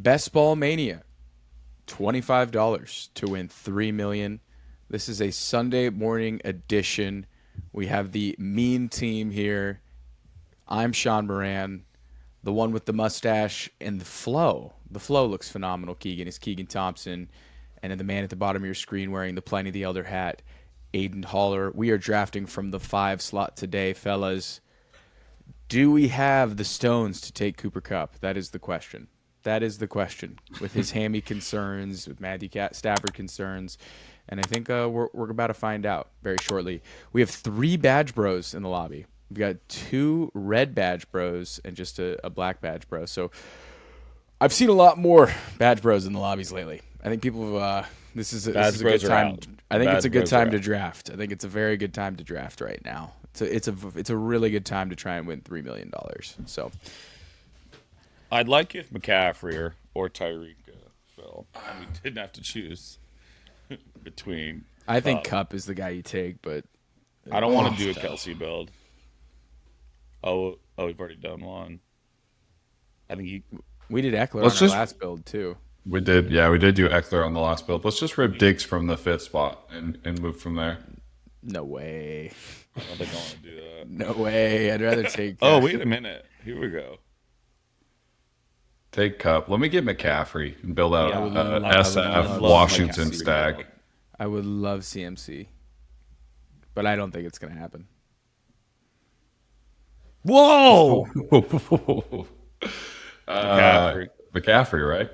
Best Ball Mania, $25 to win $3 million. This is a Sunday morning edition. We have the mean team here. I'm Shaun Moran, the one with the mustache and the flow. The flow looks phenomenal, Keegan. It's Keegan Thompson. And then the man at the bottom of your screen wearing the Pliny the Elder hat, Aidan Haller. We are drafting from the 5 slot today, fellas. Do we have the stones to take Cooper Kupp? That is the question. That is the question. With his hammy concerns, with Matthew Stafford concerns, and I think we're about to find out very shortly. We have 3 badge bros in the lobby. We've got 2 red badge bros and just a black badge bro. So I've seen a lot more badge bros in the lobbies lately. I think people have, this is a good time. I think it's a good time to draft. I think it's a very good time to draft right now. It's a really good time to try and win $3 million. So I'd like if McCaffrey or Tyreek fell. We didn't have to choose between. I think Kupp is the guy you take, but I don't want to do a Kelsey build. Oh, we've already done one. I think we did Eckler on our last build too. We did do Eckler on the last build. Let's just rip Diggs from the 5th spot and move from there. No way. I don't think I want to do that. No way. I'd rather take. Oh, wait a minute. Here we go. Take Kupp. Let me get McCaffrey and build out SF Washington stack. I would love CMC, but I don't think it's going to happen. Whoa! McCaffrey, right?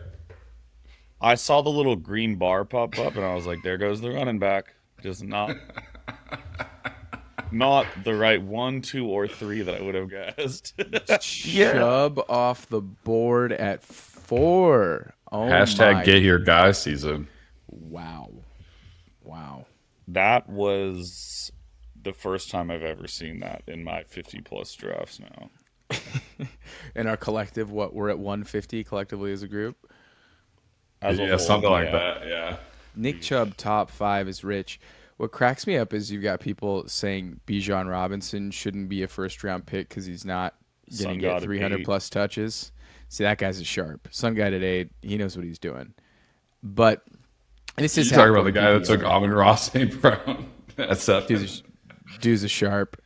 I saw the little green bar pop up, and I was like, there goes the running back. Just not the right 1, 2, or 3 that I would have guessed. Chubb off the board at 4. Oh, Hashtag get your guy season. Wow. That was the first time I've ever seen that in my 50-plus drafts now. In our collective, we're at 150 collectively as a group? Something like that, yeah. Nick Chubb top 5 is rich. What cracks me up is you've got people saying Bijan Robinson shouldn't be a first-round pick because he's not getting 300-plus touches. See, that guy's a sharp. Some guy today, he knows what he's doing. But this is talking about the guy that took Amon-Ra St. Brown. Dude's a sharp.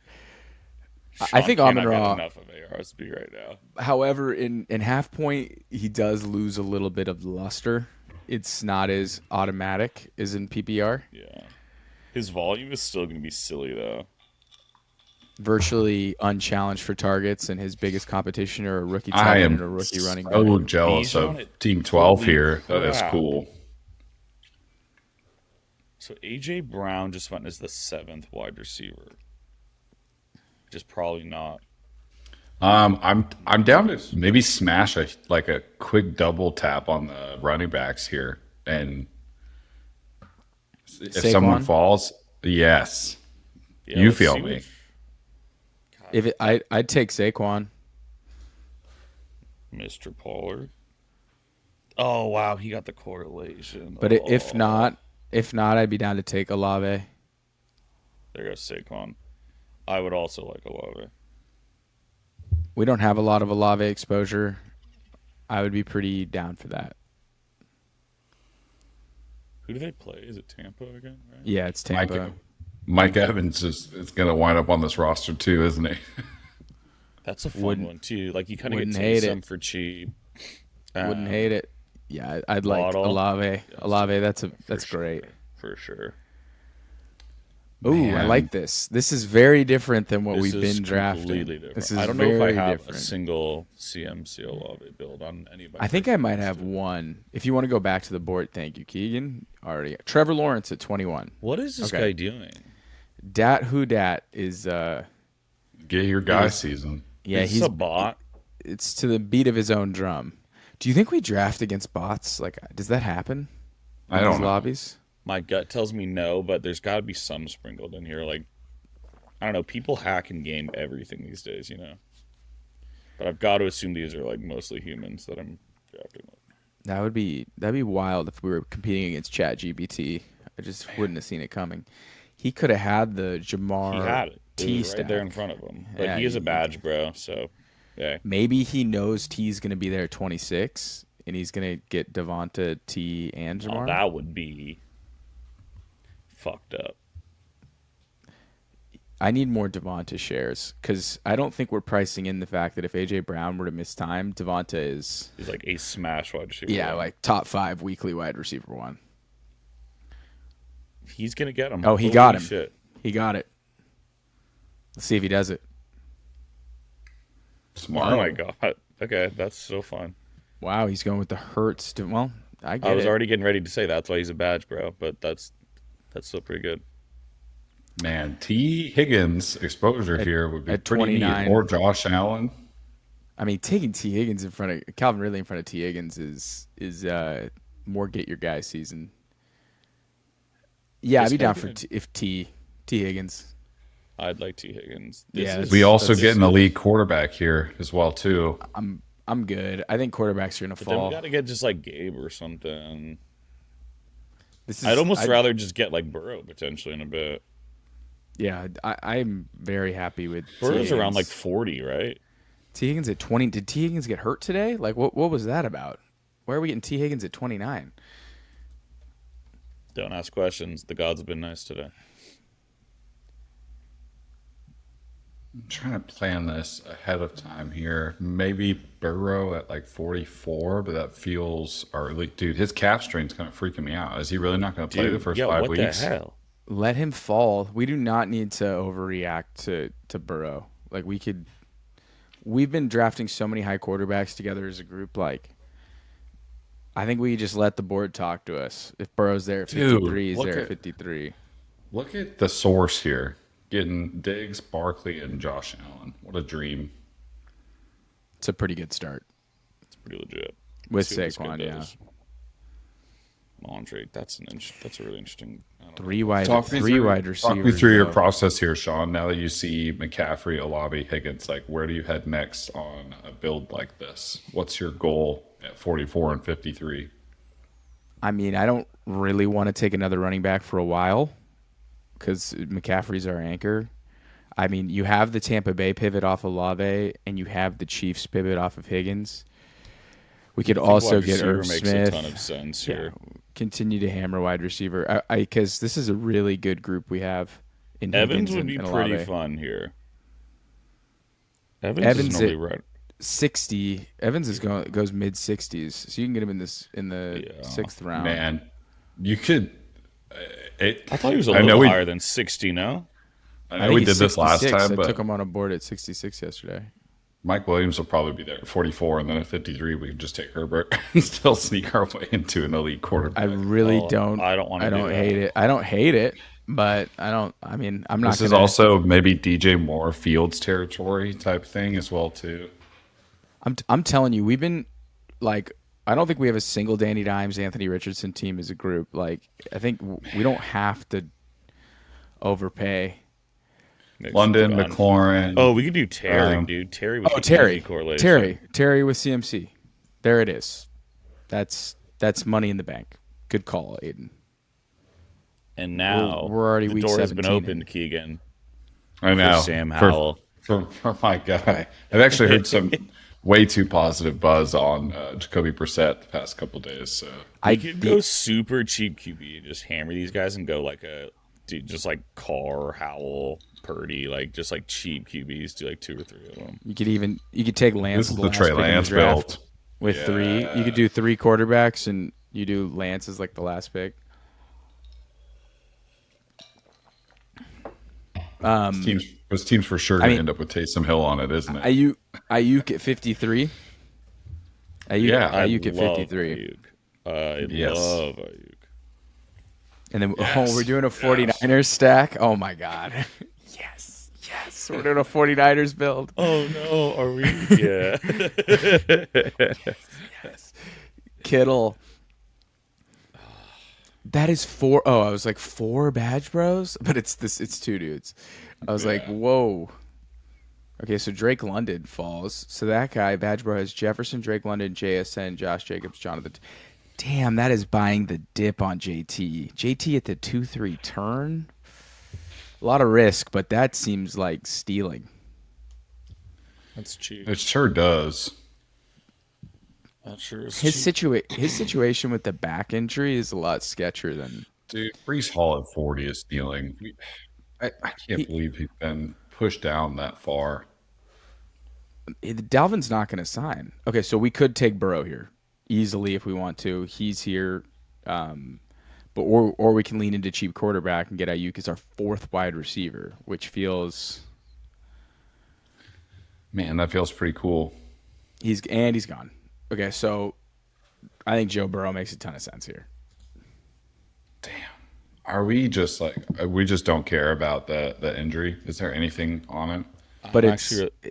Shaun I think Amon-Ra enough of ARSB right now. However, in half point, he does lose a little bit of luster. It's not as automatic as in PPR. Yeah. His volume is still going to be silly, though. Virtually unchallenged for targets, and his biggest competition are a rookie tight end and a rookie running back. So jealous of Team 12 here. That is cool. So A.J. Brown just went as the 7th wide receiver. Just probably not. I'm down to maybe smash a quick double tap on the running backs here, and if someone falls, yes, Yeah, you feel me. I'd take Saquon. Mr. Pollard. Oh wow, he got the correlation. But if not, I'd be down to take Olave. There goes Saquon. I would also like Olave. We don't have a lot of Olave exposure. I would be pretty down for that. Who do they play? Is it Tampa again? Right? Yeah, it's Tampa. Mike Evans is going to wind up on this roster too, isn't he? That's a fun one too. Like you kind of get some for cheap. Wouldn't hate it. Yeah, I'd like Olave. Yes. Olave, that's great. For sure. Ooh, I like this. This is very different than what we've been drafting. Completely different. This is I don't know if I have different. a single CMC Olave build on anybody. I think I might have one. If you want to go back to the board, thank you, Keegan. Already, Trevor Lawrence at 21. What is this guy doing? Dat who dat is get your guy season. Yeah, he's a bot. It's to the beat of his own drum. Do you think we draft against bots? Like, does that happen? I don't know. Lobbies. My gut tells me no, but there's got to be some sprinkled in here. Like, I don't know. People hack and game everything these days, you know. But I've got to assume these are like mostly humans that I'm drafting with. That'd be wild if we were competing against ChatGPT. I just wouldn't have seen it coming. He could have had the Jamar. He had it. T was right there in front of him. But Yeah, he is a badge, bro. So, yeah. Maybe he knows T's going to be there at 26, and he's gonna get Devonta, T, and Oh, Jamar. that would be fucked up. I need more Devonta shares because I don't think we're pricing in the fact that if AJ Brown were to miss time, Devonta is He's like a smash wide receiver. yeah, like top 5 weekly wide receiver one. He's gonna get him. Oh, he Holy got him. Shit. He got it. Let's see if he does it. Smart. Oh my god. Okay, that's so fun. Wow, he's going with the Hurts. Well, I get I was it. already getting ready to say that's why he's a badge, bro. But that's still pretty good. Man, T. Higgins exposure here would be at pretty neat. 29. Or Josh Allen. I mean, taking T Higgins in front of Calvin Ridley in front of T Higgins is more get your guy season. Yeah, I'd This be guy down for good. if T Higgins. I'd like T. Higgins. Yeah, We also That's- get an elite quarterback here as well too. I'm good. I think quarterbacks are gonna But then we fall. got to get just like Gabe or something. This is, I'd almost rather just get like Burrow potentially in a bit. Yeah, I'm very happy with Burrow's T. around like Higgins. 40, right? T Higgins at 20. Did T Higgins get hurt today? Like what was that about? Where are we getting T Higgins at 29? Don't ask questions. The gods have been nice today. I'm trying to plan this ahead of time here. Maybe Burrow at like 44, but that feels early. Dude, his calf strain's kind of freaking me out. Is he really not going to play the first 5 what weeks? the hell? Let him fall. We do not need to overreact to Burrow. Like we've been drafting so many high quarterbacks together as a group. Like I think we just let the board talk to us. If Burrow's there at 53, he's look there at at- 53. Look at the source here. Getting Diggs, Barkley, and Josh Allen. What a dream. It's a pretty good start It's pretty legit. with See what this guy Saquon. Yeah, does. Andre, that's a really interesting. I don't know. three wide Talk me receivers. Talk me through your though. process here, Shaun. Now that you see McCaffrey, Olave, Higgins, like where do you head next on a build like this? What's your goal at 44 and 53? I mean, I don't really want to take another running back for a while because McCaffrey's our anchor. I mean, you have the Tampa Bay pivot off Olave, and you have the Chiefs pivot off of Higgins. We could also Wide get receiver Irv makes Smith. a ton of sense here. Continue to hammer wide receiver. Because this is a really good group we have in Evans Higgins would be and pretty Olave. fun here. Evans Evans is normally it- right. 60. Evans goes mid 60s, so you can get him in the Yeah. 6th round. Man, you could. I thought he was a I know little we- higher than 60. No, I I know think we he's did this last 66. time, I but took him on a board at 66 yesterday. Mike Williams will probably be there at 44, and then at 53, we can just take Herbert and still sneak our way into an elite quarterback. I really Oh, don't. I don't wanna I do don't that. hate it. I don't hate it, but I don't. I mean, I'm not. This is gonna, also maybe DJ Moore Fields territory type thing as well too. I'm telling you, we've been like. I don't think we have a single Danny Dimes, Anthony Richardson team as a group. Like, I think we don't have to overpay. Nick's London, gone. McLaurin. Oh, we could do Terry, Um, dude. Terry. Was Oh, an Terry, easy correlation. Terry with CMC. There it is. That's money in the bank. Good call, Aidan. And now We're already the week door has been 17 opened, in. Keegan. I know. Sam Howell. For my guy. I've actually heard some way too positive buzz on Jacoby Brissett the past couple days. So I could go super cheap QB, just hammer these guys and go like just like Carr, Howell, Purdy, like just like cheap QBs. Do like 2 or 3 of them. You could take Lance. this is the the last Trey pick in the Lance draft build. with 3. You could do 3 quarterbacks, and you do Lance as like the last pick. This team's for sure going to end up with Taysom Hill on it, isn't it? Ayuk at 53. Yeah, Ayuk at love 53. Ayuk. I Yes. love Ayuk. And then Yes. we're doing a 49ers stack. Oh my god. Yes. We're doing a 49ers build. Oh no, are we? Yeah. Kittle. That is 4. Oh, I was like 4 badge bros, but it's 2 dudes. I was like, whoa. Okay, so Drake London falls. So that guy, badge bro, has Jefferson, Drake London, JSN, Josh Jacobs, Jonathan. Damn, that is buying the dip on JT. JT at the 2-3 turn. A lot of risk, but that seems like stealing. That's cheap. It sure does. That sure is His cheap. his situation with the back injury is a lot sketchier than Dude, Brees Hall at 40 is stealing. I can't he. believe he's been pushed down that far. Dalvin's not going to sign. Okay, so we could take Burrow here easily if we want to. He's here, but or we can lean into cheap quarterback and get Ayuk as our fourth wide receiver, which feels Man, that feels pretty cool. he's gone. Okay, so I think Joe Burrow makes a ton of sense here. Damn. Are we just like we just don't care about the injury? Is there anything on it? But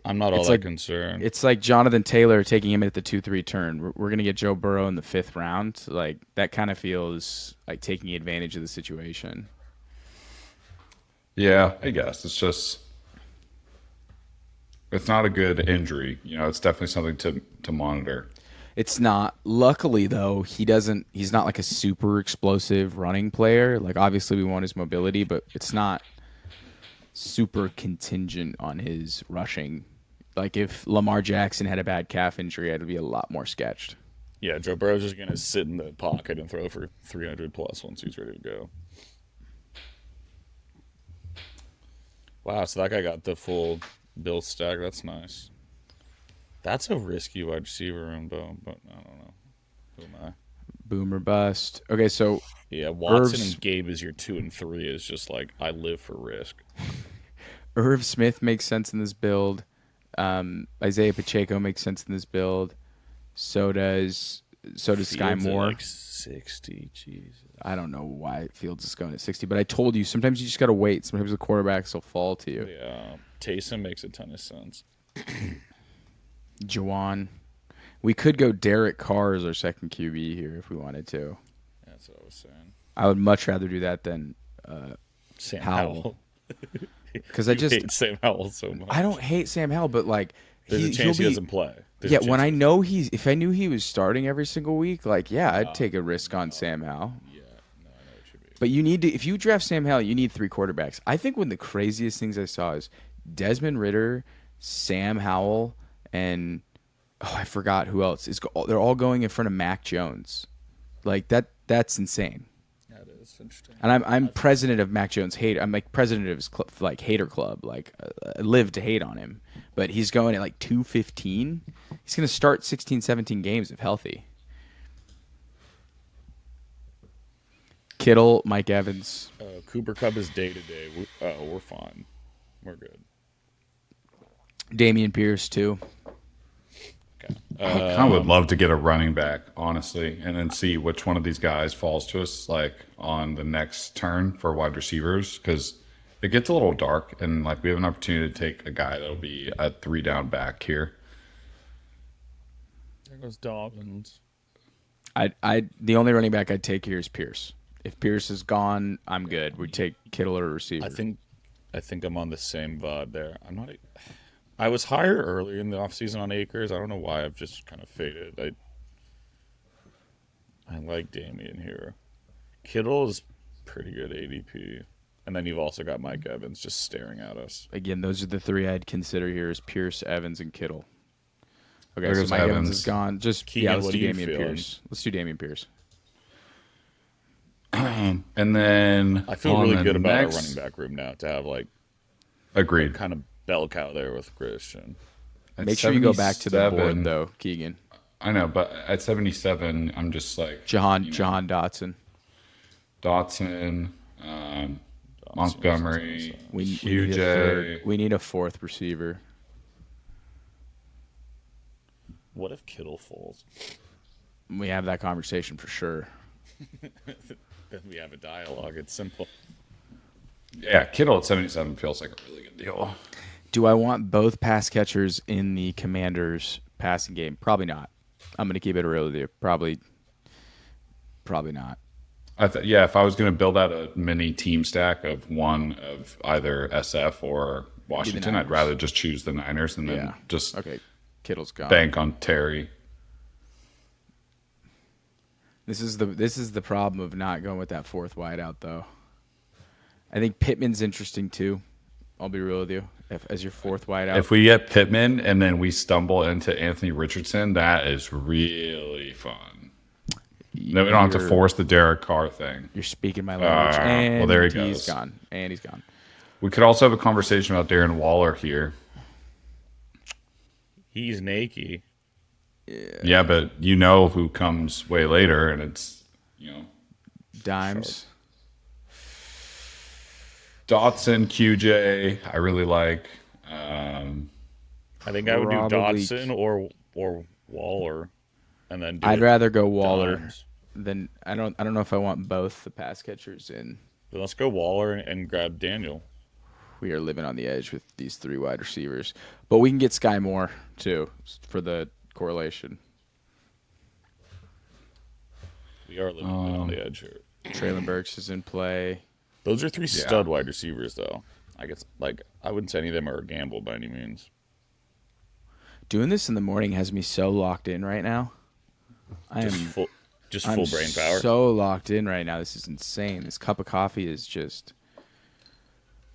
I'm not all it's that like concerned. it's like Jonathan Taylor taking him at the 2-3 turn. We're gonna get Joe Burrow in the fifth round. Like that kind of feels like taking advantage of the situation. Yeah, I guess it's not a good injury. It's definitely something to monitor. It's not. Luckily, though, he's not like a super explosive running player. Like, obviously, we want his mobility, but it's not super contingent on his rushing. Like, if Lamar Jackson had a bad calf injury, I'd be a lot more sketched. Yeah, Joe Burrow's just gonna sit in the pocket and throw for 300 plus once he's ready to go. Wow, so that guy got the full bill stack. That's nice. That's a risky wide receiver room, though. But I don't know. Who am I? Boomer bust. Okay, so Yeah, Watson Irv's, and Gabe is your 2 and 3. Is just like I live for risk. Irv Smith makes sense in this build. Isaiah Pacheco makes sense in this build. So does Sky Fields at Moore. like 60. Jesus. I don't know why Fields is going at 60, but I told you sometimes you just got to wait. Sometimes the quarterbacks will fall to you. Yeah, Taysom makes a ton of sense. Jawan. We could go Derek Carr as our second QB here if we wanted to. That's what I was saying. I would much rather do that than Sam Howell. Howell. Because I hate Sam Howell so much. I don't hate Sam Howell, but like There's a chance he doesn't play. When I know if I knew he was starting every single week, like I'd take a risk on Sam Howell. Yeah, no, I know what you mean. But you need to if you draft Sam Howell, you need three quarterbacks. I think one of the craziest things I saw is Desmond Ridder, Sam Howell, and I forgot who else they're all going in front of Mac Jones. Like that's insane. That is interesting. And I'm president of Mac Jones hate. I'm like president of his hater club. Like I live to hate on him, but he's going at like 215. He's going to start 16, 17 games if healthy. Kittle, Mike Evans, Cooper Kupp is day to day. We're fine. We're good. Dameon Pierce too. Okay. I kind of would love to get a running back, honestly, and then see which one of these guys falls to us like on the next turn for wide receivers, because it gets a little dark, and like we have an opportunity to take a guy that'll be a 3-down back here. There goes Dobbins. The only running back I'd take here is Pierce. If Pierce is gone, I'm good. We'd take Kittle or receiver. I think I'm on the same vibe there. I was higher earlier in the offseason on Akers. I don't know why I've just kind of faded. I like Dameon here. Kittle is pretty good ADP. And then you've also got Mike Evans just staring at us. Again, those are the three I'd consider here: is Pierce, Evans, and Kittle. Okay, There's so Mike Evans Evans. is gone. Just Keegan, let's what do are you Dameon feeling? Pierce. Let's do Dameon Pierce. And then I feel on really the good about our next- running back room now to have like Agreed. kind of bell cow there with Christian. At Make sure you go back to the 77 board though, Keegan. I know, but at 77, I'm just like Jahan Dotson. Dotson, Montgomery, We need a QJ. third. We need a fourth receiver. What if Kittle falls? We have that conversation for sure. Then we have a dialogue. It's simple. Yeah, Kittle at 77 feels like a really good deal. Do I want both pass catchers in the Commanders passing game? Probably not. I'm going to keep it real with you. Probably not. If I was going to build out a mini team stack of one of either SF or Washington, I'd Niners. rather just choose the Niners and then Yeah. just Okay. Kittle's gone. bank on Terry. This is the problem of not going with that fourth wideout though. I think Pittman's interesting too. I'll be real with you. As your fourth wideout, If we get Pittman and then we stumble into Anthony Richardson, that is really fun. Then we don't have to force the Derek Carr thing. You're speaking my language. Well, there he He's goes. gone. And he's gone. We could also have a conversation about Darren Waller here. He's naked. Yeah, but you know who comes way later, and it's, Dimes. Dotson, QJ, I really like. I think I would do Dotson or Waller, and then I'd rather go Waller Dimes. than I don't know if I want both the pass catchers in. Then let's go Waller and grab Daniel. We are living on the edge with these three wide receivers, but we can get Sky Moore too for the correlation. We are living on the edge here. Traylon Burks is in play. Those are three stud wide receivers, though. I guess, I wouldn't say any of them are a gamble by any means. Doing this in the morning has me so locked in right now. I'm full brain power. So locked in right now. This is insane. This cup of coffee is just.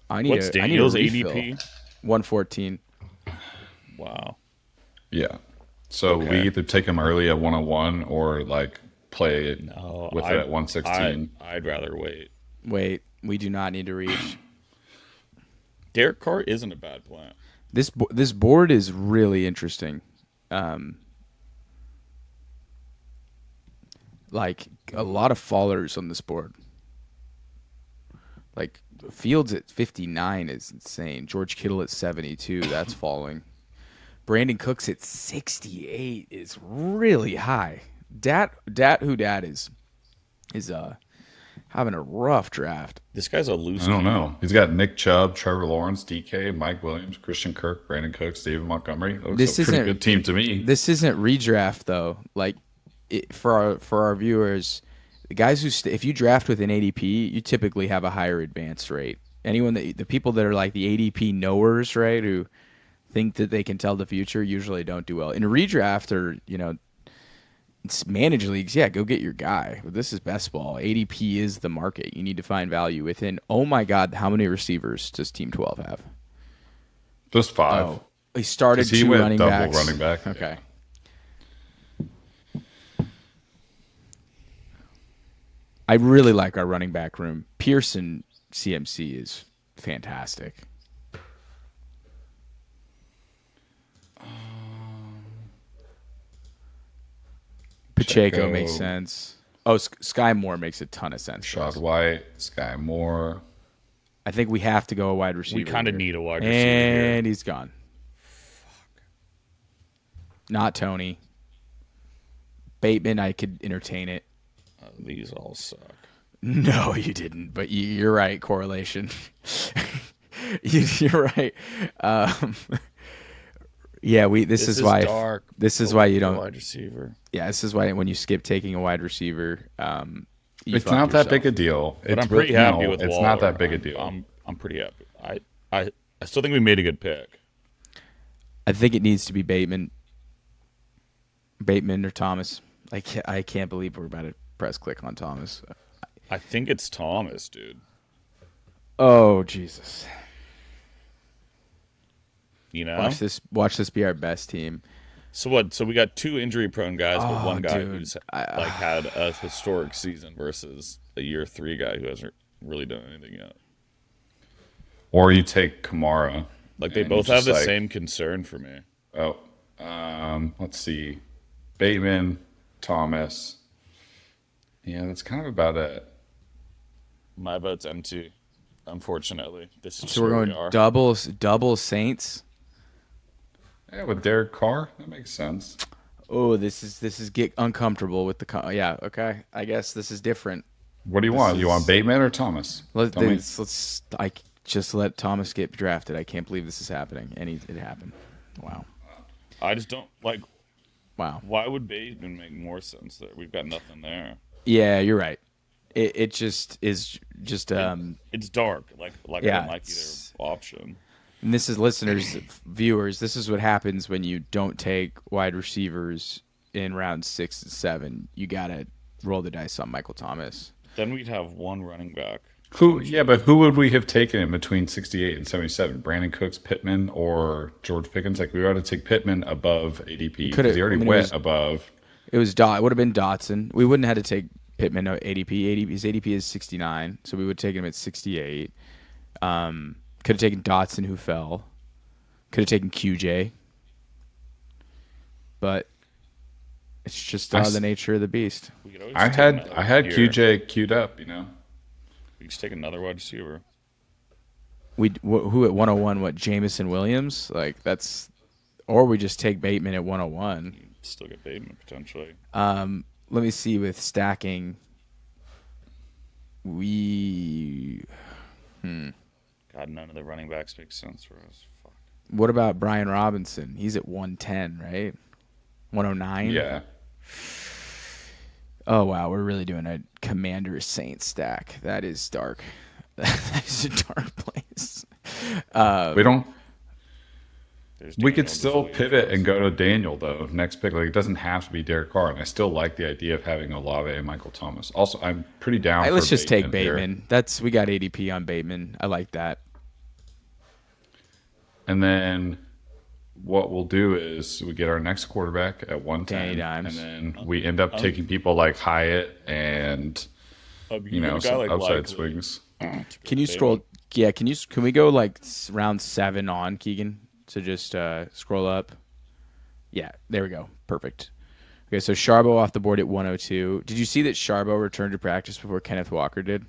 What's Daniel's ADP? 114. Wow. Yeah. So we either take him early at 101 or play it with it at 116. I'd rather wait. Wait, we do not need to reach. Derek Carr isn't a bad plan. This board is really interesting. Like a lot of fallers on this board. Like Fields at 59 is insane. George Kittle at 72, that's falling. Brandon Cooks at 68 is really high. Dat is having a rough draft. This guy's a loose. I don't know. He's got Nick Chubb, Trevor Lawrence, DK, Mike Williams, Christian Kirk, Brandon Cooks, David Montgomery. This is a pretty good team to me. This isn't redraft though. For our viewers, the guys who if you draft with an ADP, you typically have a higher advance rate. The people that are like the ADP knowers, right, who think that they can tell the future, usually don't do well. In a redraft or it's managed leagues, go get your guy. But this is best ball. ADP is the market. You need to find value within. Oh my God, how many receivers does Team 12 have? Just 5. Oh, he started he 2 went running double backs. running back. Okay. I really like our running back room. Pearson CMC is fantastic. Pacheco makes sense. Oh, Sky Moore makes a ton of sense. Rashod White, Sky Moore. I think we have to go a wide receiver. We kind of need a wide receiver and here. He's gone. Fuck. Not Tony. Bateman, I could entertain it. These all suck. No, you didn't. But you're right. Correlation. You're right. Yeah, this is why. Dark. This is why you don't. Wide receiver. Yeah, this is why when you skip taking a wide receceiver, it's not that big a deal. But I'm pretty happy with it's Waller. Not that big a deal. I'm pretty happy. I still think we made a good pick. I think it needs to be Bateman or Thomas. I can't believe we're about to press click on Thomas. I think it's Thomas, dude. Oh Jesus! Watch this be our best team. So what? So we got 2 injury-prone guys, but one guy dude. who's had a historic season versus a year 3 guy who hasn't really done anything yet. Or you take Kamara. They both have the same concern for me. Oh, let's see. Bateman, Thomas. Yeah, that's kind of about it. My vote's empty, unfortunately. This is So we're going double Saints. Yeah, with Derek Carr, that makes sense. Oh, this is get uncomfortable with yeah. Okay, I guess this is different. What do you want? You want Bateman or Thomas? Let's just let Thomas get drafted. I can't believe this is happening, and it happened. Wow. I just don't like. Wow. Why would Bateman make more sense there? We've got nothing there. Yeah, you're right. It just is just it's dark. I don't like either option. And this is listeners, viewers. This is what happens when you don't take wide receivers in round 6 and 7. You gotta roll the dice on Michael Thomas. Then we'd have one running back. Who? Yeah, but who would we have taken in between 68 and 77? Brandon Cooks, Pittman, or George Pickens? Like we ought to take Pittman above ADP Could because he have. I already mean, went above. it was It would have been Dotson. We wouldn't have had to take Pittman at ADP. His ADP is 69, so we would take him at 68. Could have taken Dotson, who fell. Could have taken QJ, but it's just the nature of the beast. We could always I take had another I had here. QJ queued up. We could just take another wide receiver. Who at 101? What, Jamison Williams? Like that's, or we just take Bateman at 101. You still get Bateman potentially. Let me see with stacking. God, none of the running backs make sense for us. Fuck. What about Brian Robinson? He's at 110, right? 109? Yeah. Oh, wow. We're really doing a Commander Saints stack. That is dark. That is a dark place. We don't. There's We Daniel could still just pivot waiting and for us. go to Daniel though. Next pick, like it doesn't have to be Derek Carr, and I still like the idea of having Olave and Michael Thomas. Also, I'm pretty down. Let's for just take here. Bateman. We got ADP on Bateman. I like that. And then what we'll do is we get our next quarterback at 110, Danny Dimes. and then we end up taking people like Hyatt and You get a guy some like upside Likely. swings. Can you scroll? Yeah, can we go like round 7 on, Keegan? So just scroll up. Yeah, there we go. Perfect. Okay, so Sharbo off the board at 102. Did you see that Sharbo returned to practice before Kenneth Walker did?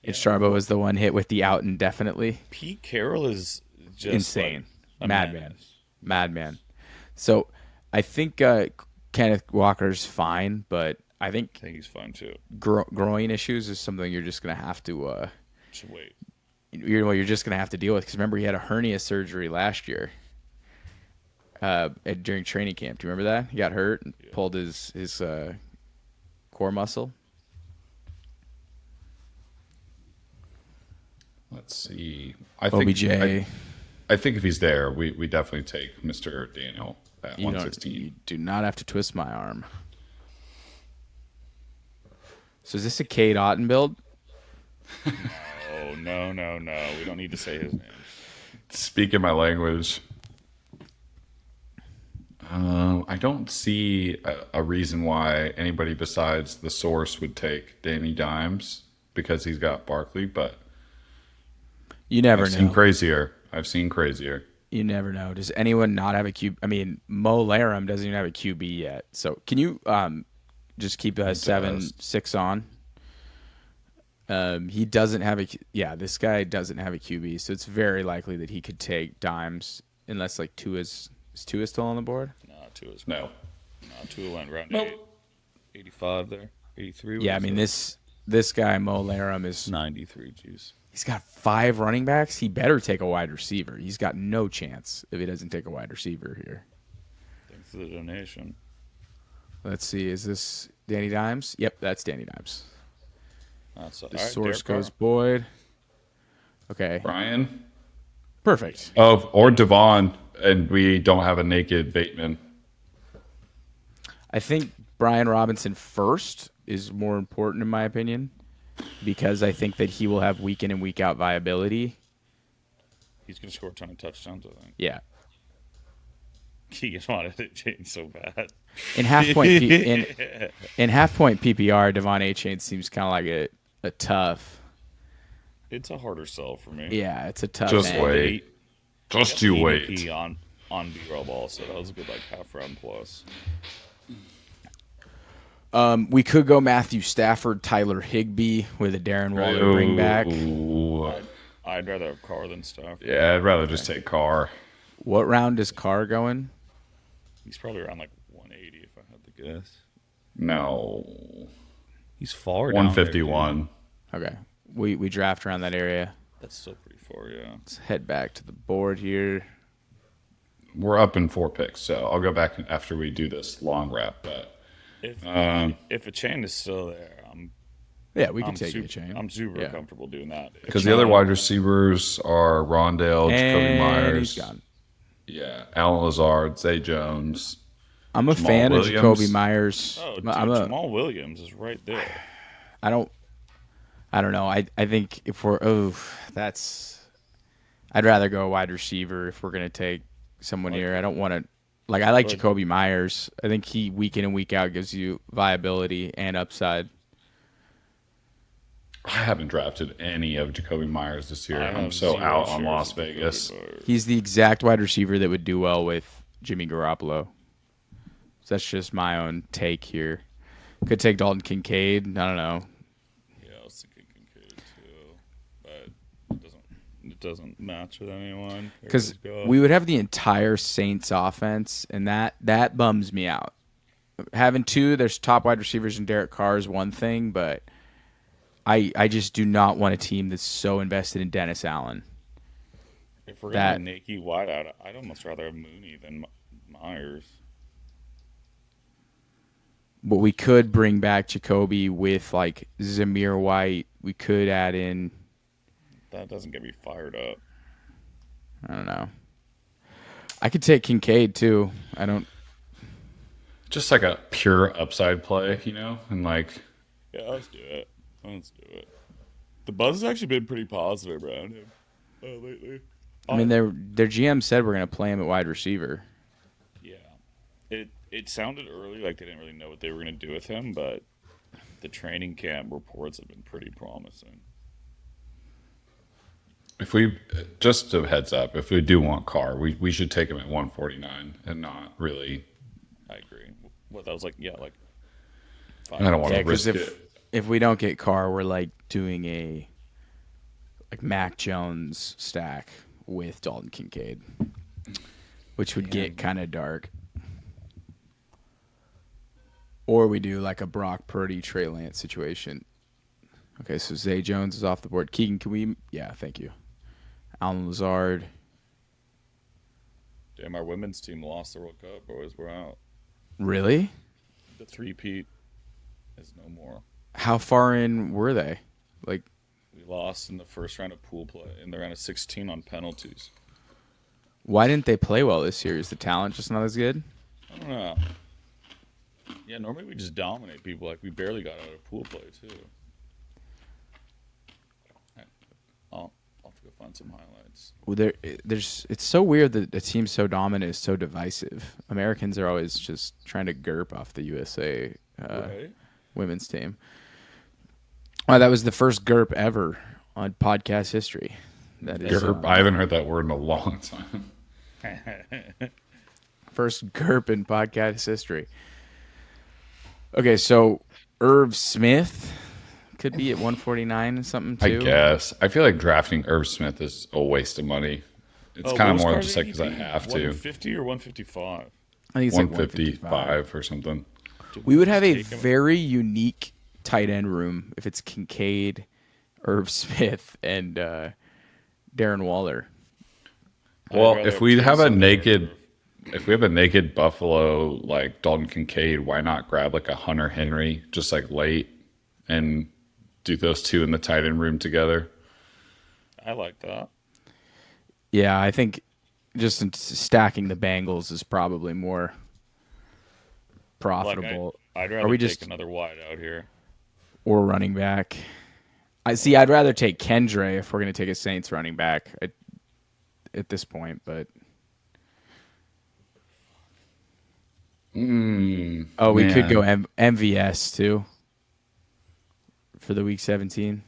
And Sharbo was the one hit with the out indefinitely. Pete Carroll is just Insane. like a Madman. menace. Madman. So I think Kenneth Walker's fine, but I think I think he's fine too. groin issues is something you're just going to have to Should wait. you're just going to have to deal with, because remember he had a hernia surgery last year during training camp. Do you remember that? He got hurt and pulled his core muscle. Let's see. I OBJ. I think if he's there, we definitely take Mr. Daniel at You 116. do not have to twist my arm. So is this a Cade Otton build? Oh no. We don't need to say his name. Speaking my language. I don't see a reason why anybody besides the source would take Danny Dimes because he's got Barkley, but You never I've know. seen crazier. You never know. Does anyone not have a QB? I mean, Mo Laram doesn't even have a QB yet. So can you just keep 7-6 on? He doesn't have this guy doesn't have a QB, so it's very likely that he could take Dimes unless like is Tua still on the board? Tua's No. Tua went round Nope. 85 there. 83. Yeah, I mean this guy Mo Laram is 93. Jeez. he's got 5 running backs. He better take a wide receiver. He's got no chance if he doesn't take a wide receiver here. Thanks for the donation. Let's see, is this Danny Dimes? Yep, that's Danny Dimes. That's The source goes Boyd. Okay, Brian? perfect. Oh, or Devon, and we don't have a naked Bateman. I think Brian Robinson first is more important in my opinion, because I think that he will have week in and week out viability. He's going to score a ton of touchdowns, I think. Yeah. Keegan wanted it changed so bad. In half point in half point PPR, Devon A-Chain seems kind of like a tough. It's a harder sell for me. Yeah, it's a tough. Just man. wait. Just you wait. ADP on B-Rob also. That was a good like half round plus. We could go Matthew Stafford, Tyler Higbee with a Darren Waller bring back. Ooh. I'd rather have Carr than Stafford. Yeah, I'd rather just take Carr. What round is Carr going? He's probably around like 180 if I had to guess. No. He's far down there, dude. 151. Okay, we draft around that area. That's still pretty far, yeah. Let's head back to the board here. We're up in 4 picks, so I'll go back after we do this long wrap. But If a chain is still there, Yeah, we can I'm take super, a chain. I'm super Yeah. comfortable doing that. because the other wide receivers are Rondale, Jacoby And Myers, he's gone. yeah, Alan Lazard, Zay Jones. I'm a Jamal fan Williams. of Jacoby Myers. Oh, dude, I'm Jamal Williams is right there. I don't. I don't know. I think if we're I'd rather go wide receiver if we're gonna take someone Like, here. I don't want to. Like I like but Jacoby Myers. I think he week in and week out gives you viability and upside. I haven't drafted any of Jacoby Myers this year. I I'm have so zero out on shares Las of Jacoby Vegas. Myers. He's the exact wide receiver that would do well with Jimmy Garoppolo. So that's just my own take here. Could take Dalton Kincaid. I don't know. Yeah, I was thinking Kincaid too, but it doesn't match with anyone. Because Everybody's we got- would have the entire Saints offense, and that bums me out. Having two, there's top wide receivers and Derek Carr is one thing, but I just do not want a team that's so invested in Dennis Allen. If we're that- gonna Nikki wide out, I'd almost rather have Mooney than Myers. But we could bring back Jacoby with like Zamir White. We could add in, That doesn't get me fired up. I don't know. I could take Kincaid too. I don't. Just like a pure upside play, and like Yeah, let's do it. Let's do it. The buzz has actually been pretty positive around him lately. I mean, their GM said we're going to play him at wide receiver. Yeah, it sounded early like they didn't really know what they were going to do with him, but the training camp reports have been pretty promising. if we just a heads up, if we do want Carr, we should take him at 149 and not really. I agree. What that was like? Yeah, like. I don't want Yeah, to because risk it. if we don't get Carr, we're like doing a like Mac Jones stack with Dalton Kincaid, which would get kind of dark. Or we do like a Brock Purdy, Trey Lance situation. Okay, so Zay Jones is off the board. Keegan, can we? Yeah, thank you. Alan Lazard. Damn, our women's team lost the World Cup, boys. We're out. Really? The three-peat is no more. How far in were they? Like, We lost in the first round of pool play, in the round of 16 on penalties. why didn't they play well this year? Is the talent just not as good? I don't know. Yeah, normally we just dominate people. Like, we barely got out of pool play, too. I'll have to go find some highlights. Well, there's. It's so weird that a team so dominant is so divisive. Americans are always just trying to GURP off the USA Right? women's team. That was the first GURP ever on podcast history. That is I haven't heard that word in a long time. first GURP in podcast history. Okay, so Irv Smith could be at 149 and something I too. guess. I feel like drafting Irv Smith is a waste of money. It's kind of more just like because I have to. 150 or 155? I think it's like 155 or something. We would have a Take him. very unique tight end room if it's Kincaid, Irv Smith, and Darren Waller. Well, I'd rather if we have a Jason naked, Irv. if we have a naked Buffalo like Dalton Kincaid, why not grab like a Hunter Henry just like late and do those two in the tight end room together? I like that. Yeah, I think just stacking the Bengals is probably more profitable. I'd Are rather we take just another wide out here. or running back? I see. I'd rather take Kendre if we're going to take a Saints running back at this point, but. Oh, we could man. go MVS too for the week 17.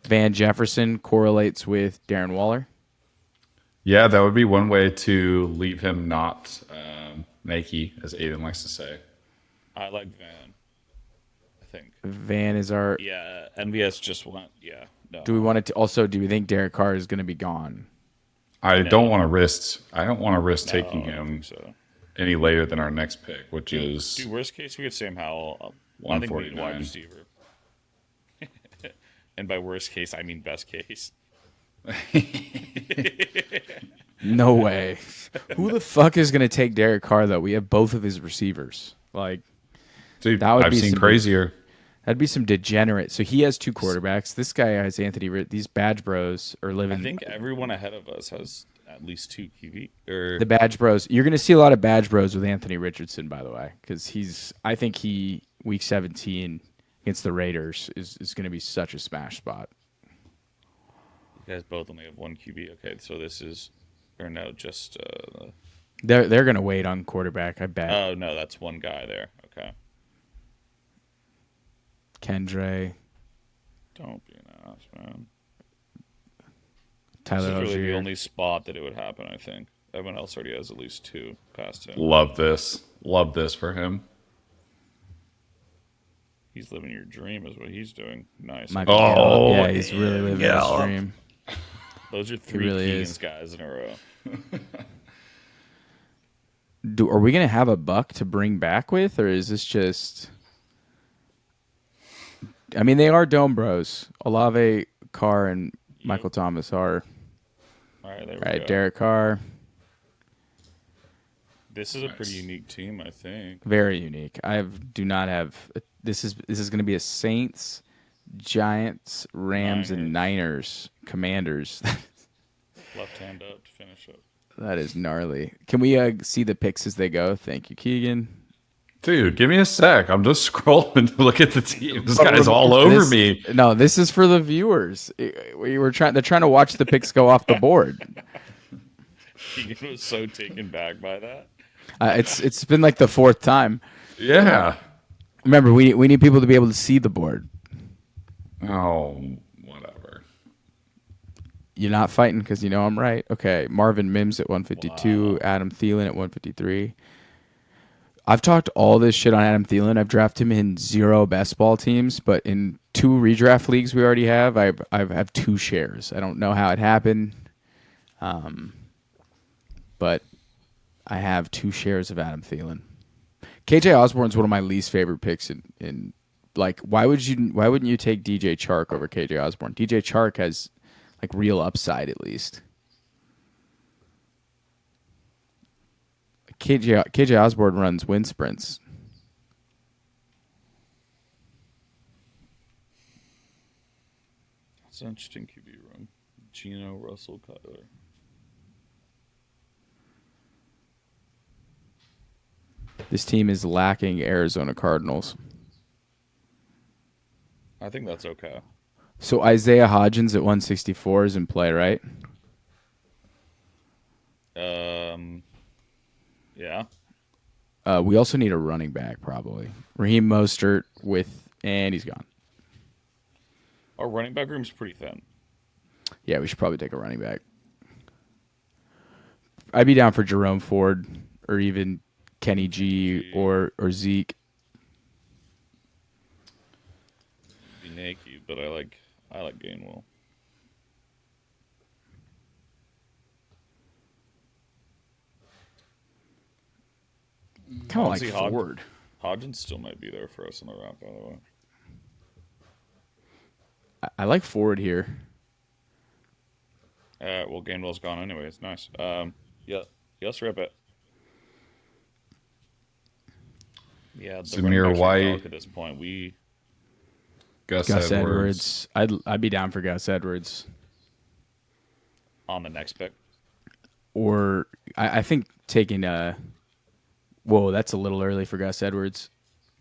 Van Jefferson correlates with Darren Waller. Yeah, that would be one way to leave him not naked, as Aidan likes to say. I like Van. I think. Van is our. Yeah, NVS just went. Yeah, no. Do we want to also? Do we think Derek Carr is going to be gone? I don't want to risk. I don't want to risk No, taking I don't him think so. any later than our next pick, which is Dude, worst case, we get Sam Howell. I think we need a wide 149. receiver. And by worst case, I mean best case. No way. Who the fuck is going to take Derek Carr though? We have both of his receivers. Like dude. that would I've be seen some- crazier. that'd be some degenerate. So he has two quarterbacks. This guy has These Badge Bros are living. I think everyone ahead of us has at least two QB. Or The Badge Bros. You're going to see a lot of Badge Bros with Anthony Richardson, by the way, because I think he week 17 against the Raiders is going to be such a smash spot. You guys both only have one QB. Okay, so this is, or no, just. They're going to wait on quarterback, I bet. Oh no, that's one guy there. Okay. Kendre, Don't be an ass, man. Tyler This is really the Algier. only spot that it would happen. I think everyone else already has at least two past him. Love this. Love this for him. He's living your dream, is what he's doing. Nice. Michael Oh, Gallup. Yeah, he's really living his Gallup. dream. Those are three really Keegans is. guys in a row. Are we going to have a buck to bring back with, or is this just... I mean, they are Dome Bros. Olave, Carr, and Michael Thomas are. All right, there we All right, go. Derek Carr. This is a pretty unique team, I think. Very unique. Do not have... This is going to be a Saints, Giants, Rams, and Niners. Commanders. Left hand up to finish up. That is gnarly. Can we see the picks as they go? Thank you, Keegan. Dude, give me a sec. I'm just scrolling to look at the team. This guy's all over me. No, this is for the viewers. They're trying to watch the picks go off the board. Keegan was so taken back by that. It's been like the fourth time. Yeah. Remember, we need people to be able to see the board. Oh, whatever. You're not fighting because you know I'm right. Okay, Marvin Mims at 152, Adam Thielen at 153. I've talked all this shit on Adam Thielen. I've drafted him in 0 best ball teams, but in 2 redraft leagues we already have, I have 2 shares. I don't know how it happened, but I have 2 shares of Adam Thielen. KJ Osborne's one of my least favorite picks in like why wouldn't you take DJ Chark over KJ Osborne? DJ Chark has like real upside at least. KJ Osborne runs wind sprints. That's an interesting QB room. Geno, Russell, Kyler. This team is lacking Arizona Cardinals. I think that's okay. So Isaiah Hodgins at 164 is in play, right? Yeah. We also need a running back, probably. Raheem Mostert and he's gone. Our running back room's pretty thin. Yeah, we should probably take a running back. I'd be down for Jerome Ford or even Kenny G or Zeke. Be naked, but I like Gainwell. Kind of like Honestly, Ford. Hodgins still might be there for us in the round, by the way. I like Ford here. Well, Gainwell's gone anyway. It's nice. Yeah. Yes, rip it. Yeah, the Zamir running backs are White. dark at this point. Gus Edwards. I'd be down for Gus Edwards. On the next pick. Or I think taking whoa, that's a little early for Gus Edwards.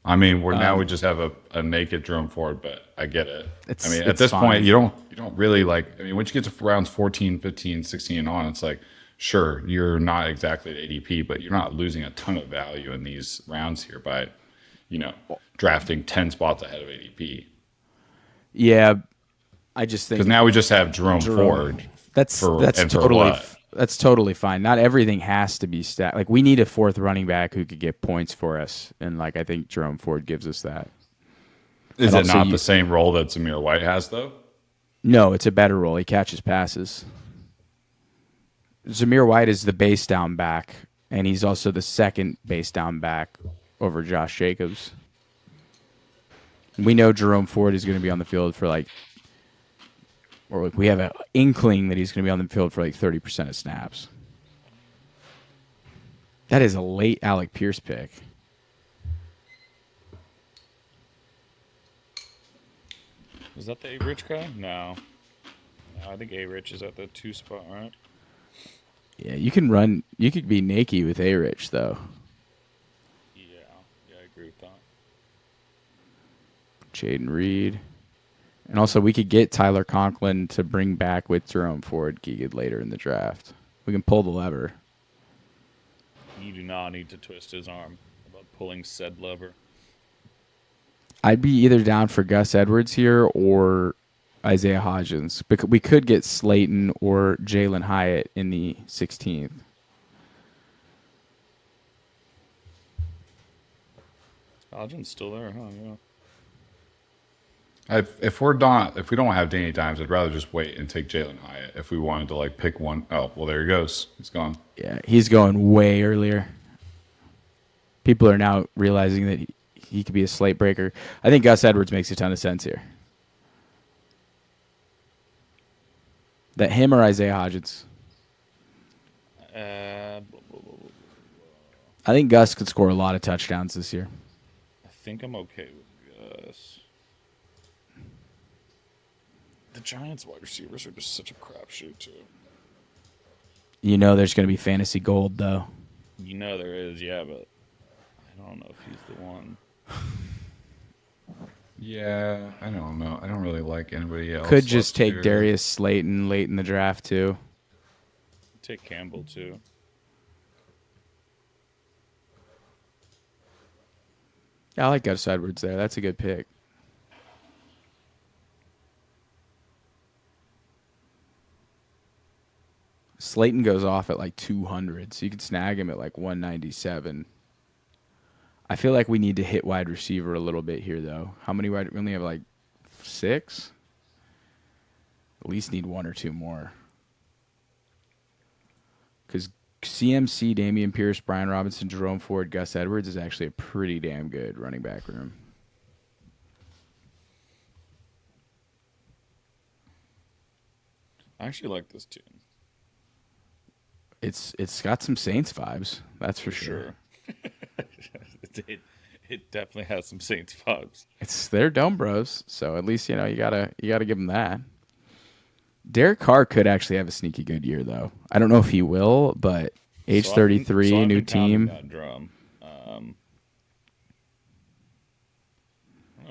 I mean, we just have a naked Jerome Ford, but I get it. I mean, at it's this fine. point, you don't really like. I mean, once you get to rounds 14, 15, 16 and on, it's like, sure, you're not exactly at ADP, but you're not losing a ton of value in these rounds here by, drafting 10 spots ahead of ADP. Yeah, I just think Because now we just have Jerome Ford. That's and for totally what? that's totally fine. Not everything has to be stacked. Like we need a 4th running back who could get points for us, and like I think Jerome Ford gives us that. Is And it also not the same role that Zamir White has, though? No, it's a better role. He catches passes. Zamir White is the base down back, and he's also the second base down back over Josh Jacobs. We know Jerome Ford is going to be on the field for we have an inkling that he's going to be on the field for 30% of snaps. That is a late Alec Pierce pick. Is that the A-Rich guy? No. I think A-Rich is at the 2 spot, right? Yeah, you can run. You could be naked with A-Rich, though. Yeah, I agree with that. bench Aiden Reed. And also, we could get Tyler Conklin to bring back with Jerome Ford Keegan later in the draft. We can pull the lever. You do not need to twist his arm about pulling said lever. I'd be either down for Gus Edwards here or Isaiah Hodgins. Because we could get Slayton or Jalen Hyatt in the 16th. Hodgins still there, huh? Yeah. If we don't have Danny Dimes, I'd rather just wait and take Jalen Hyatt. If we wanted to like pick one, oh well, there he goes. He's gone. Yeah, he's going way earlier. People are now realizing that he could be a slate breaker. I think Gus Edwards makes a ton of sense here. That him or Isaiah Hodgins? I think Gus could score a lot of touchdowns this year. I think I'm okay with Gus. The Giants' wide receivers are just such a crapshoot, too. You know there's going to be fantasy gold, though. You know there is, yeah, but I don't know if he's the one. Yeah, I don't know. I don't really like anybody else. Could just take Darius Slayton late in the draft, too. Take Campbell, too. Yeah, I like Gus Edwards there. That's a good pick. Slayton goes off at like 200, so you could snag him at like 197. I feel like we need to hit wide receiver a little bit here, though. How many wide? We only have like 6. At least need 1 or 2 more. Because CMC, Dameon Pierce, Brian Robinson, Jerome Ford, Gus Edwards is actually a pretty damn good running back room. I actually like this team. It's got some Saints vibes, that's for sure. It definitely has some Saints vibes. They're Dome Bros, so at least you gotta give them that. Derek Carr could actually have a sneaky good year, though. I don't know if he will, but age 33, new team. That drum. Oh,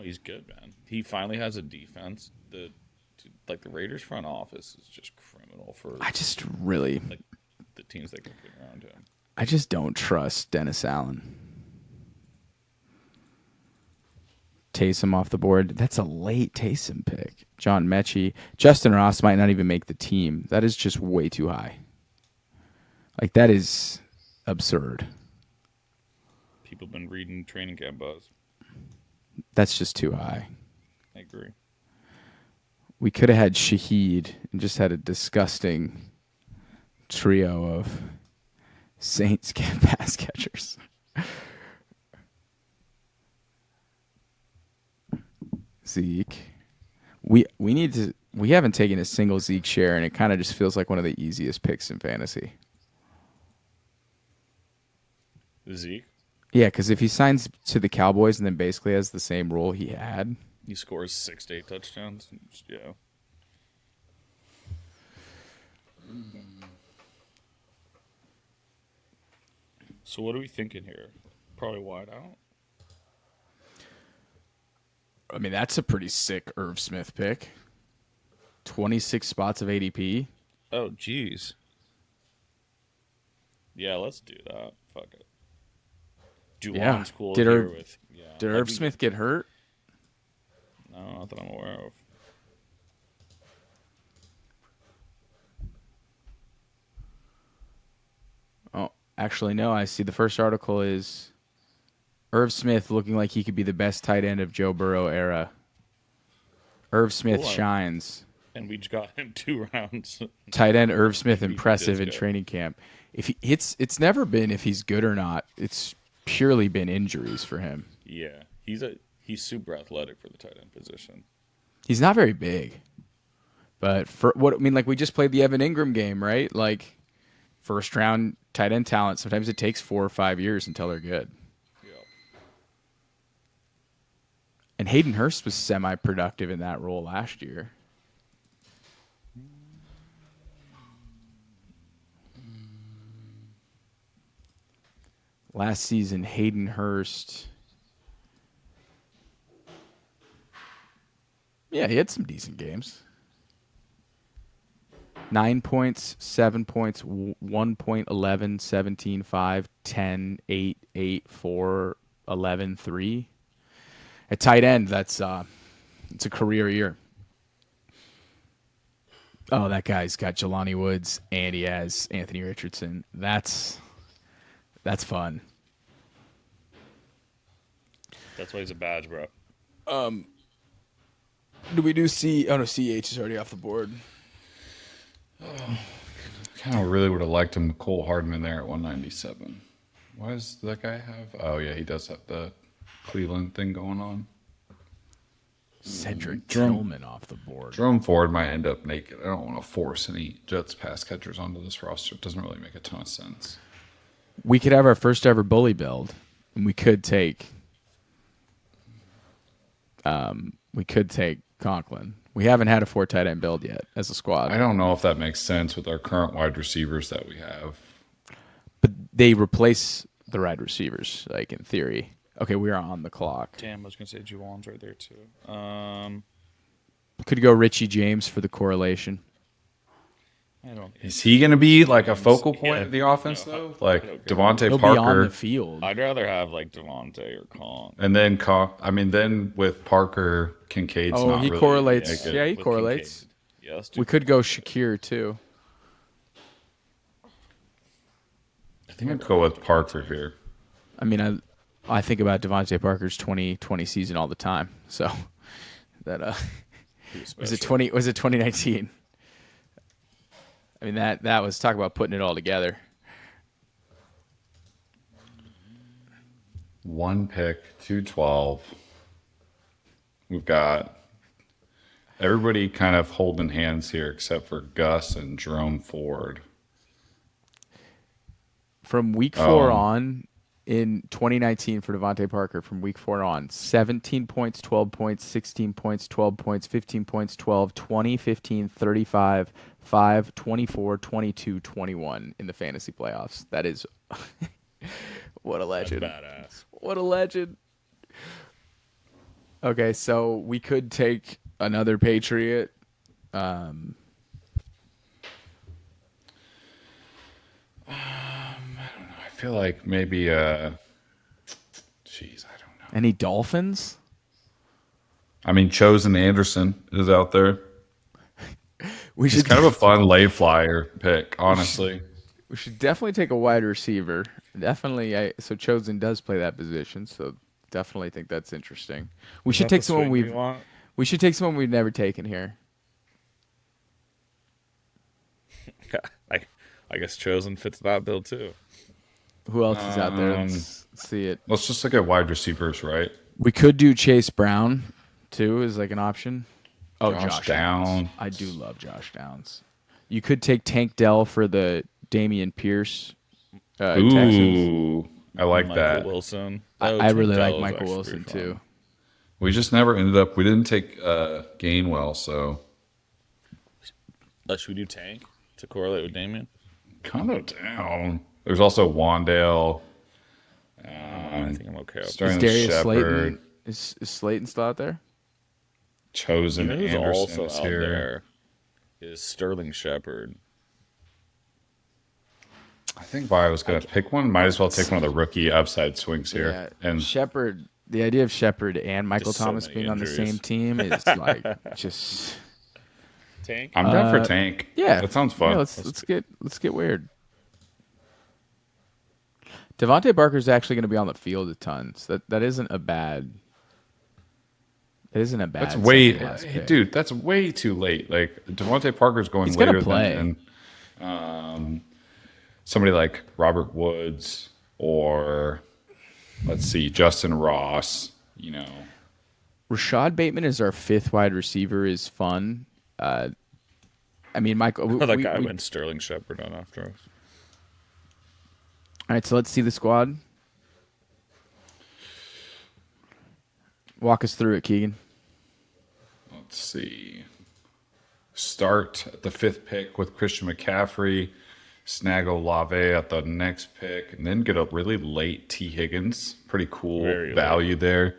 he's good, man. He finally has a defense. The Raiders front office is just criminal for. I just really the teams that can get around him. I just don't trust Dennis Allen. Taysom off the board. That's a late Taysom pick. John Mechie. Justin Ross might not even make the team. That is just way too high. That is absurd. People have been reading training camp buzz. That's just too high. I agree. We could have had Shaheed and just had a disgusting trio of Saints pass catchers. Zeke. We haven't taken a single Zeke share, and it kind of just feels like one of the easiest picks in fantasy. Zeke? Yeah, because if he signs to the Cowboys and then basically has the same role he had. He scores 6 to 8 touchdowns. Yeah. So what are we thinking here? Probably wide out? I mean, that's a pretty sick Irv Smith pick. 26 spots of ADP. Oh, jeez. Yeah, let's do that. Fuck it. Juwan's cool Did here with... Yeah, did Irv Smith get hurt? No, not that I'm aware of. Oh, actually, no. I see the first article is Irv Smith looking like he could be the best tight end of Joe Burrow era. Irv Smith shines. And we just got him 2 rounds. Tight end Irv Smith impressive in training camp. It's never been if he's good or not. It's purely been injuries for him. Yeah, he's super athletic for the tight end position. He's not very big. But we just played the Evan Ingram game, right? First round tight end talent. Sometimes it takes 4 or 5 years until they're good. Yeah. And Hayden Hurst was semi-productive in that role last year. Last season, Hayden Hurst Yeah, he had some decent games. 9 points, 7 points, 1 point, 11, 17, 5, 10, 8, 8, 4, 11, 3. At tight end, that's it's a career year. Oh, that guy's got Jelani Woods and he has Anthony Richardson. That's fun. That's why he's a badge, bro. Do we do C? Oh no, CH is already off the board. Kind of really would have liked him, Cole Hardman there at 197. Why does that guy have? Oh yeah, he does have the Cleveland thing going on. Cedric Tillman off the board. Jerome Ford might end up naked. I don't want to force any Jets pass catchers onto this roster. It doesn't really make a ton of sense. We could have our first ever bully build, and we could take Conklin. We haven't had a 4 tight end build yet as a squad. I don't know if that makes sense with our current wide receivers that we have. But they replace the wide receivers, like in theory. Okay, we are on the clock. Damn, I was gonna say Juwan's right there too. Could go Richie James for the correlation. I don't. Is he going to be like a focal point of the offense though? Like Devontae He'll Parker be on the field. I'd rather have like Devontae or Kong. and then then with Parker, Kincaid's not he really correlates. good. Yeah, he With correlates. Kincaid. Yeah, let's do We could go Shakir too. I think I'd go with Parker here. I mean, I think about Devontae Parker's 2020 season all the time. So that was it 2019? I mean that was talk about putting it all together. 1 pick, 212. We've got everybody kind of holding hands here except for Gus and Jerome Ford. From week 4 on in 2019 for Devontae Parker, from week 4 on, 17 points, 12 points, 16 points, 12 points, 15 points, 12, 20, 15, 35, 5, 24, 22, 21 in the fantasy playoffs. That is what a legend. That's badass. What a legend. Okay, so we could take another Patriot. I feel like maybe jeez, I don't know. Any Dolphins? I mean, Chosen Anderson is out there. We He's kind of a fun lay flyer pick, honestly. We should definitely take a wide receiver. Definitely. So Chosen does play that position, so definitely think that's interesting. We should take someone we should take someone we've never taken here. I guess Chosen fits that bill too. Who else is out there? Let's see it. Let's just look at wide receivers, right? We could do Chase Brown too, as like an option. Oh, Josh Downs. Downs. I do love Josh Downs. You could take Tank Dell for the Dameon Pierce. Texans. Ooh, I like Michael that. Wilson. I really like Dell is Michael actually Wilson pretty fun. too. We just never ended up. We didn't take Gainwell, so Should we do Tank to correlate with Dameon? kind of down. There's also Wandale. I think I'm okay. Is Sterling Darius Shepard, Slayton? Is Slayton still out there? Chosen You know who's Anderson also is out here. there is Sterling Shepard. I think if I was going to pick one, might as well take one of the rookie upside swings here. Yeah. And Shepard. The idea of Shepard and Michael Just so Thomas many being on the injuries. same team is like just. Tank? I'm down for Tank. Yeah, that sounds fun. Yeah, let's get weird. Devontae Parker's actually going to be on the field a ton. So that isn't a bad. It isn't a bad. That's way, second-class pick. dude. That's way too late. Like Devontae Parker's going He's gonna later play. than somebody like Robert Woods or let's see, Justin Ross. You know, Rashod Bateman is our 5th wide receiver. Is fun. I mean, Michael. That guy went Sterling Shepard on after us. All right, so let's see the squad. Walk us through it, Keegan. let's see. Start at the 5th pick with Christian McCaffrey. Snag Olave at the next pick, and then get a really late T. Higgins. Pretty cool Very value there.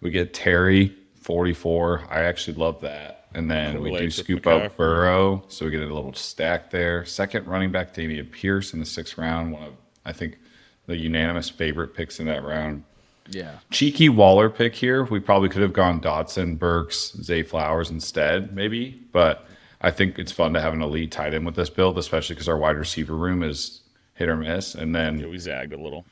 We get Terry 44. I actually love that. And then we do Correlates with scoop McCaffrey. up Burrow, so we get a little stack there. Second running back, Dameon Pierce in the 6th round. One of, I think, the unanimous favorite picks in that round. Yeah. Cheeky Waller pick here. We probably could have gone Dotson, Burks, Zay Flowers instead, maybe. But I think it's fun to have an elite tight end with this build, especially because our wide receiver room is hit or miss. And then Yeah, we zagged a little.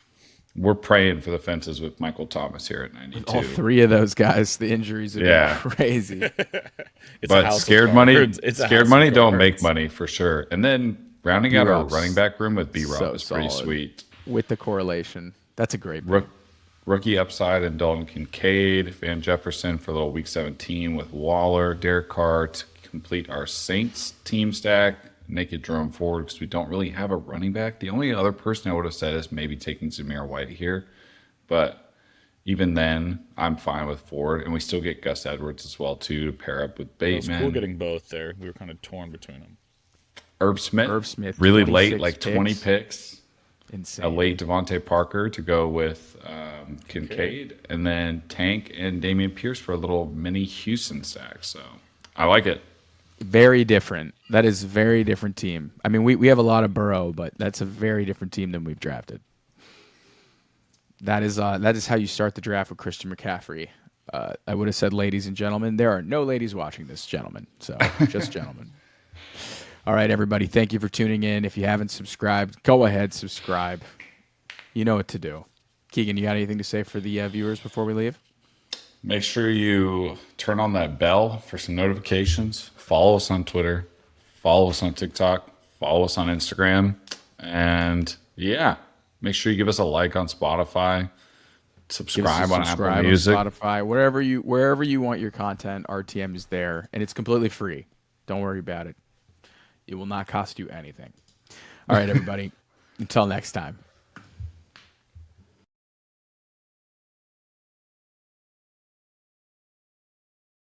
we're praying for the fences with Michael Thomas here at 92. All three of those guys, the injuries have been crazy. It's a But house of scared money, cards. It's a scared house money of don't cards. make money for sure. And then rounding out our B-Rob's running back room with B-Rob so is pretty solid. sweet. With the correlation. That's a great pick. Rookie upside and Dalton Kincaid, Van Jefferson for a little week 17 with Waller, Derek Carr to complete our Saints team stack. Naked Jerome Ford because we don't really have a running back. The only other person I would have said is maybe taking Zamir White here. But even then, I'm fine with Ford. And we still get Gus Edwards as well, too, to pair up with It was Bateman. cool getting both there. We were kind of torn between them. Irv Smith, really 26 late, like picks. 20 picks. Insane. A late Devontae Parker to go with Kincaid. And then Tank and Dameon Pierce for a little mini Houston stack. So I like it. Very different. That is a very different team. I mean, we have a lot of Burrow, but that's a very different team than we've drafted. That is how you start the draft with Christian McCaffrey. I would have said, ladies and gentlemen. There are no ladies watching this, gentlemen. So just gentlemen. All right, everybody. Thank you for tuning in. If you haven't subscribed, go ahead, subscribe. You know what to do. Keegan, you got anything to say for the viewers before we leave? Make sure you turn on that bell for some notifications. Follow us on Twitter. Follow us on TikTok. Follow us on Instagram. And yeah, make sure you give us a like on Spotify. Subscribe on Apple Music. On Spotify, wherever you want your content. RTM is there, and it's completely free. Don't worry about it. It will not cost you anything. All right, everybody. Until next time.